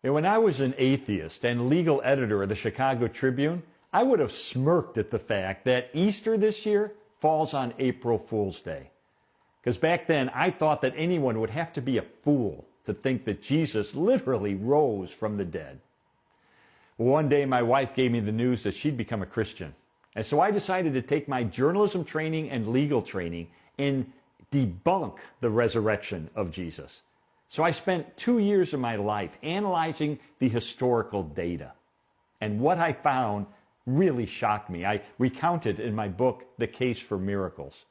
And when I was an atheist and legal editor of the Chicago Tribune, I would have smirked at the fact that Easter this year falls on April Fool's Day. Because back then, I thought that anyone would have to be a fool to think that Jesus literally rose from the dead. One day, my wife gave me the news that she'd become a Christian. And so I decided to take my journalism training and legal training and debunk the resurrection of Jesus. So I spent 2 years of my life analyzing the historical data. And what I found really shocked me. I recounted in my book, The Case for Miracles.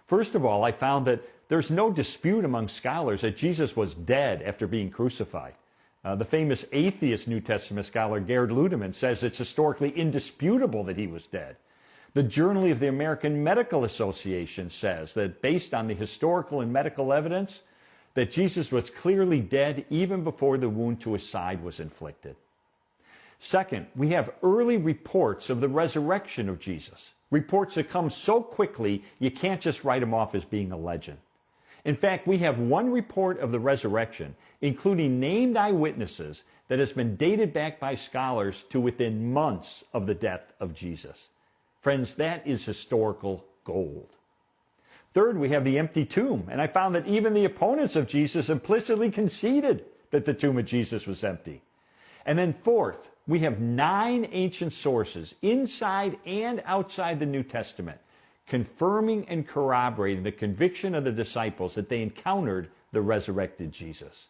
First of all, I found that there's no dispute among scholars that Jesus was dead after being crucified. The famous atheist New Testament scholar Gerd Ludemann says it's historically indisputable that he was dead. The Journal of the American Medical Association says that based on the historical and medical evidence, that Jesus was clearly dead even before the wound to his side was inflicted. Second, we have early reports of the resurrection of Jesus. Reports that come so quickly, you can't just write them off as being a legend. In fact, we have one report of the resurrection, including named eyewitnesses, that has been dated back by scholars to within months of the death of Jesus. Friends, that is historical gold. Third, we have the empty tomb, and I found that even the opponents of Jesus implicitly conceded that the tomb of Jesus was empty. And then fourth, we have 9 ancient sources inside and outside the New Testament confirming and corroborating the conviction of the disciples that they encountered the resurrected Jesus.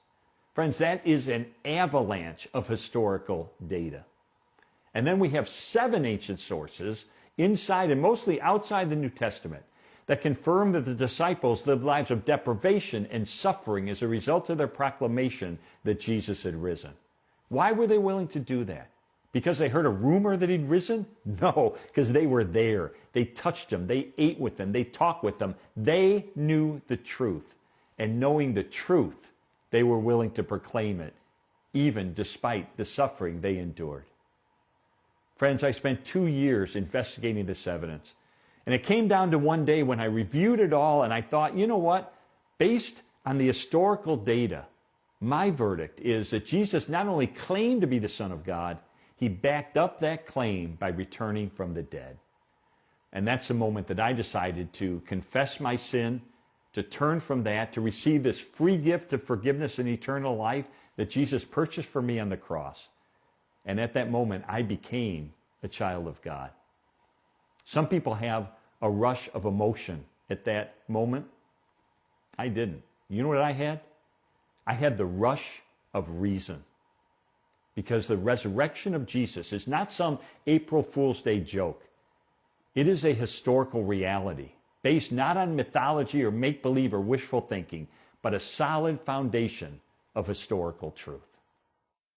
Friends, that is an avalanche of historical data. And then we have 7 ancient sources inside and mostly outside the New Testament that confirm that the disciples lived lives of deprivation and suffering as a result of their proclamation that Jesus had risen. Why were they willing to do that? Because they heard a rumor that he'd risen? No, because they were there. They touched him. They ate with him. They talked with him. They knew the truth. And knowing the truth, they were willing to proclaim it, even despite the suffering they endured. Friends, I spent 2 years investigating this evidence. And it came down to one day when I reviewed it all and I thought, you know what? Based on the historical data, my verdict is that Jesus not only claimed to be the Son of God, he backed up that claim by returning from the dead. And that's the moment that I decided to confess my sin, to turn from that, to receive this free gift of forgiveness and eternal life that Jesus purchased for me on the cross. And at that moment, I became a child of God. Some people have a rush of emotion at that moment. I didn't. You know what I had? I had the rush of reason. Because the resurrection of Jesus is not some April Fool's Day joke. It is a historical reality based not on mythology or make-believe or wishful thinking, but a solid foundation of historical truth.